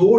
2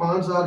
5000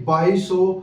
2200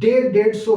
150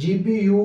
GBU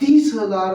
30,000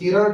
13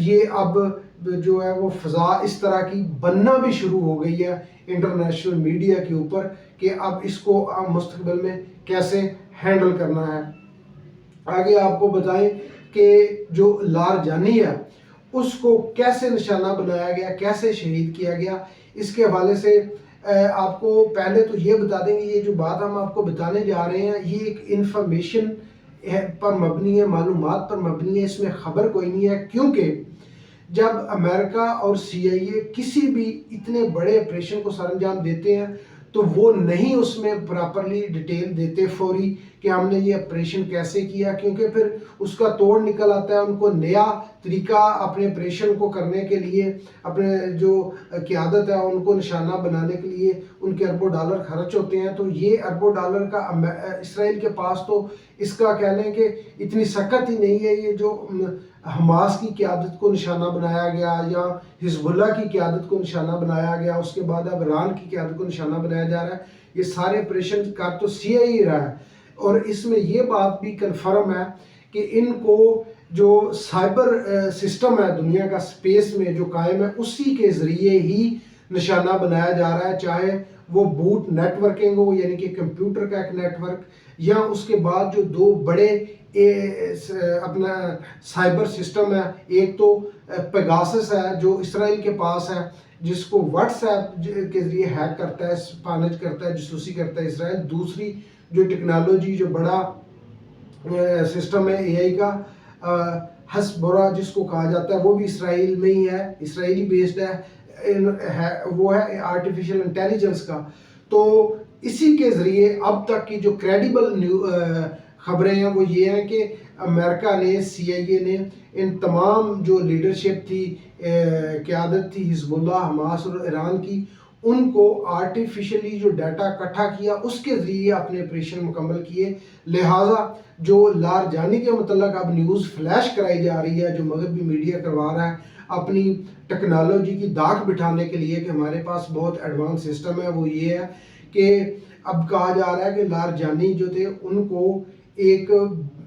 یہ اب جو ہے وہ فضا اس طرح کی بننا بھی شروع ہو گئی ہے انٹرنیشنل میڈیا کے اوپر کہ اب اس کو مستقبل میں کیسے ہینڈل کرنا ہے۔ آگے آپ کو بتائیں کہ جو لارجانی ہے اس کو کیسے نشانہ بنایا گیا، کیسے شہید کیا گیا، اس کے حوالے سے آپ کو پہلے تو یہ بتا دیں گے، یہ جو بات ہم آپ کو بتانے جا رہے ہیں یہ ایک انفارمیشن پر مبنی ہے، معلومات پر مبنی ہے، اس میں خبر کوئی نہیں ہے، کیونکہ جب امریکہ اور سی آئی اے کسی بھی اتنے بڑے آپریشن کو سر انجام دیتے ہیں تو وہ نہیں اس میں پراپرلی ڈیٹیل دیتے فوری کہ ہم نے یہ آپریشن کیسے کیا، کیونکہ پھر اس کا توڑ نکل آتا ہے، ان کو نیا طریقہ اپنے آپریشن کو کرنے کے لیے، اپنے جو قیادت ہے ان کو نشانہ بنانے کے لیے ان کے اربوں ڈالر خرچ ہوتے ہیں۔ تو یہ اربوں ڈالر کا اسرائیل کے پاس تو اس کا کہہ لیں کہ اتنی سکت ہی نہیں ہے، یہ جو حماس کی قیادت کو نشانہ بنایا گیا یا حزب اللہ کی قیادت کو نشانہ بنایا گیا، اس کے بعد اب ایران کی قیادت کو نشانہ بنایا جا رہا ہے، یہ سارے آپریشن کر تو سی آئی اے رہا ہے۔ اور اس میں یہ بات بھی کنفرم ہے کہ ان کو جو سائبر سسٹم ہے دنیا کا سپیس میں جو قائم ہے اسی کے ذریعے ہی نشانہ بنایا جا رہا ہے، چاہے وہ بوٹ نیٹ ورکنگ ہو یعنی کہ کمپیوٹر کا ایک نیٹ ورک، یا اس کے بعد جو دو بڑے اپنا سائبر سسٹم ہے، ایک تو پیگاسس ہے جو اسرائیل کے پاس ہے جس کو واٹس ایپ کے ذریعے ہیک کرتا ہے، اسپانج کرتا ہے، جاسوسی کرتا ہے اسرائیل۔ دوسری جو ٹیکنالوجی جو بڑا سسٹم ہے اے آئی کا ہسبورا جس کو کہا جاتا ہے، وہ بھی اسرائیل میں ہی ہے، اسرائیلی بیسڈ ہے، وہ ہے آرٹیفیشل انٹیلیجنس کا۔ تو اسی کے ذریعے اب تک کی جو کریڈیبل خبریں ہیں وہ یہ ہیں کہ امریکہ نے، سی آئی اے نے ان تمام جو لیڈرشپ تھی، قیادت تھی حزب اللہ، حماس اور ایران کی، ان کو آرٹیفیشلی جو ڈیٹا اکٹھا کیا اس کے ذریعے اپنے آپریشن مکمل کیے۔ لہٰذا جو لارجانی کے متعلق اب نیوز فلیش کرائی جا رہی ہے، جو مغربی میڈیا کروا رہا ہے اپنی ٹیکنالوجی کی داغ بٹھانے کے لیے کہ ہمارے پاس بہت ایڈوانس سسٹم ہے، وہ یہ ہے کہ اب کہا جا رہا ہے کہ لارجانی جو تھے ان کو ایک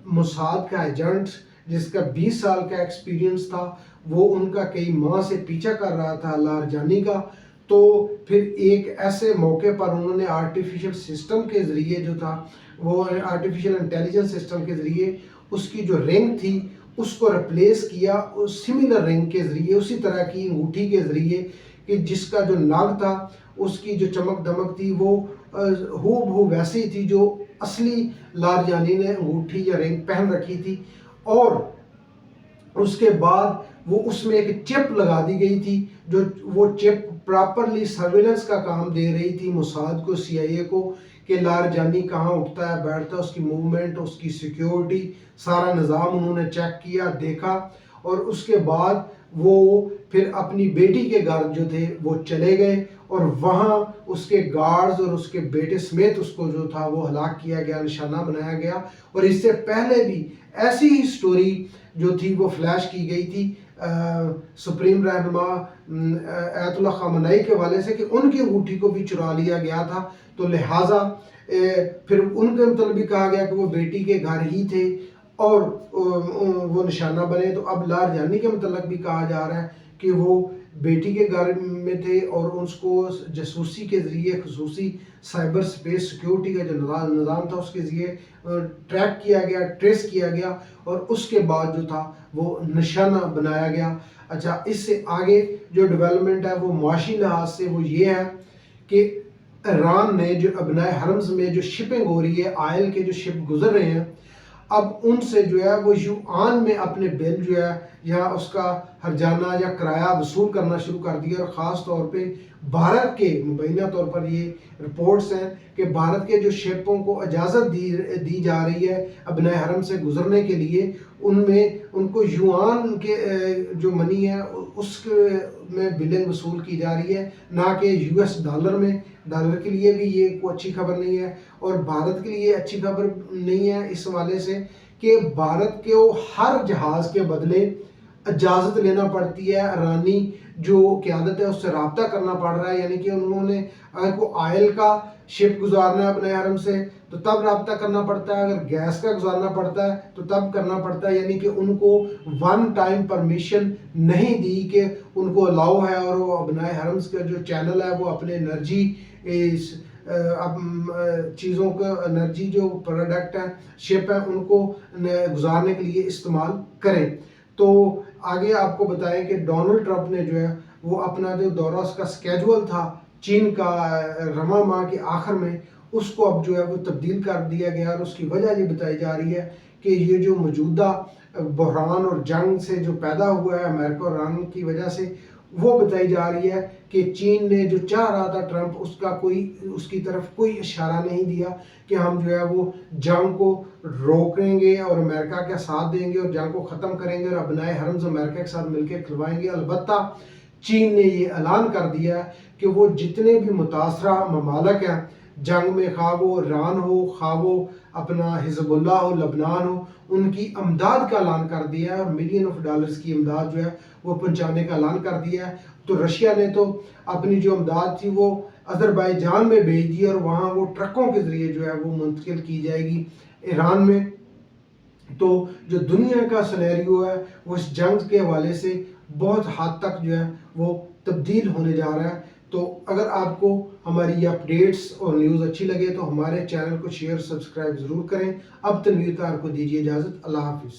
موساد کا ایجنٹ جس کا 20 سال کا ایکسپیرینس تھا، وہ ان کا کئی ماہ سے پیچھا کر رہا تھا لارجانی کا۔ تو پھر ایک ایسے موقع پر انہوں نے آرٹیفیشل سسٹم کے ذریعے جو تھا وہ آرٹیفیشل انٹیلیجنس سسٹم کے ذریعے اس کی جو رنگ تھی اس کو ریپلیس کیا اس سملر رنگ کے ذریعے، اسی طرح کی انگوٹھی کے ذریعے کہ جس کا جو ناگ تھا اس کی جو چمک دمک تھی وہ ہو بہو ویسی تھی جو اصلی لارجانی نے انگوٹھی یا رنگ پہن رکھی تھی۔ اور اس کے بعد وہ اس میں ایک چپ لگا دی گئی تھی، جو وہ چپ پراپرلی سرویلنس کا کام دے رہی تھی موساد کو، سی آئی اے کو، کہ لارجانی کہاں اٹھتا ہے بیٹھتا ہے، اس کی موومنٹ، اس کی سیکیورٹی، سارا نظام انہوں نے چیک کیا، دیکھا۔ اور اس کے بعد وہ پھر اپنی بیٹی کے گھر جو تھے وہ چلے گئے اور وہاں اس کے گارڈز اور اس کے بیٹے سمیت اس کو جو تھا وہ ہلاک کیا گیا، نشانہ بنایا گیا۔ اور اس سے پہلے بھی ایسی ہی سٹوری جو تھی وہ فلیش کی گئی تھی سپریم رہنما آیت اللہ خامنئی کے حوالے سے کہ ان کی انگوٹھی کو بھی چرا لیا گیا تھا۔ تو لہٰذا پھر ان کے مطلب بھی کہا گیا کہ وہ بیٹی کے گھر ہی تھے اور وہ نشانہ بنے۔ تو اب لارجانی کے متعلق بھی کہا جا رہا ہے کہ وہ بیٹی کے گھر میں تھے اور اس کو جاسوسی کے ذریعے خصوصی سائبر سپیس سیکیورٹی کا جو نظام تھا اس کے ذریعے ٹریک کیا گیا، ٹریس کیا گیا اور اس کے بعد جو تھا وہ نشانہ بنایا گیا۔ اچھا، اس سے آگے جو ڈیولپمنٹ ہے وہ معاشی لحاظ سے وہ یہ ہے کہ ایران نے جو ابنائے حرمز میں جو شپنگ ہو رہی ہے، آئل کے جو شپ گزر رہے ہیں، اب ان سے جو ہے وہ یوآن میں اپنے بل جو ہے یا اس کا ہرجانہ یا کرایہ وصول کرنا شروع کر دیا۔ اور خاص طور پہ بھارت کے مبینہ طور پر یہ رپورٹس ہیں کہ بھارت کے جو شپوں کو اجازت دی جا رہی ہے ابنائے حرم سے گزرنے کے لیے، ان میں ان کو یوآن کے جو منی ہے اس میں بلنگ وصول کی جا رہی ہے، نہ کہ یو ایس ڈالر میں۔ ڈالر کے لیے بھی یہ کوئی اچھی خبر نہیں ہے اور بھارت کے لیے اچھی خبر نہیں ہے اس حوالے سے کہ بھارت کے ہر جہاز کے بدلے اجازت لینا پڑتی ہے، ایرانی جو قیادت ہے اس سے رابطہ کرنا پڑ رہا ہے، یعنی کہ انہوں نے اگر کوئی آئل کا شپ گزارنا ہے اپنے حرم سے تو تب رابطہ کرنا پڑتا ہے، اگر گیس کا گزارنا پڑتا ہے تو تب کرنا پڑتا ہے، یعنی کہ ان کو ون ٹائم پرمیشن نہیں دی کہ ان کو الاؤ ہے اور وہ ابنائے حرم کا جو چینل ہے وہ اپنے انرجی چیزوں کا انرجی جو پروڈکٹ ہے شپ ہے ان کو گزارنے کے لیے استعمال کریں۔ تو آگے آپ کو بتائیں کہ ڈونلڈ ٹرمپ نے جو ہے وہ اپنا جو دورہ اس کا سکیجول تھا چین کا رواں ماہ کے آخر میں، اس کو اب جو ہے وہ تبدیل کر دیا گیا، اور اس کی وجہ یہ بتائی جا رہی ہے کہ یہ جو موجودہ بحران اور جنگ سے جو پیدا ہوا ہے امریکہ اور ایران کی وجہ سے، وہ بتائی جا رہی ہے کہ چین نے جو چاہ رہا تھا ٹرمپ اس کی طرف کوئی اشارہ نہیں دیا کہ ہم جو ہے وہ جنگ کو روکیں گے اور امریکہ کا ساتھ دیں گے اور جنگ کو ختم کریں گے اور ابنائے حرم امریکہ کے ساتھ مل کے کھلوائیں گے۔ البتہ چین نے یہ اعلان کر دیا ہے کہ وہ جتنے بھی متاثرہ ممالک ہیں جنگ میں، خواہ وہ ایران ہو، خواہ وہ اپنا حزب اللہ ہو، لبنان ہو، ان کی امداد کا اعلان کر دیا ہے اور ملین آف ڈالرز کی امداد جو ہے وہ پہنچانے کا اعلان کر دیا ہے۔ تو رشیا نے تو اپنی جو امداد تھی وہ آذربائیجان میں بھیج دی اور وہاں وہ ٹرکوں کے ذریعے جو ہے وہ منتقل کی جائے گی ایران میں۔ تو جو دنیا کا سینیریو ہے وہ اس جنگ کے حوالے سے بہت حد تک جو ہے وہ تبدیل ہونے جا رہا ہے۔ تو اگر آپ کو ہماری یہ اپڈیٹس اور نیوز اچھی لگے تو ہمارے چینل کو شیئر سبسکرائب ضرور کریں۔ اب تنویر طاہر کو دیجیے اجازت، اللہ حافظ۔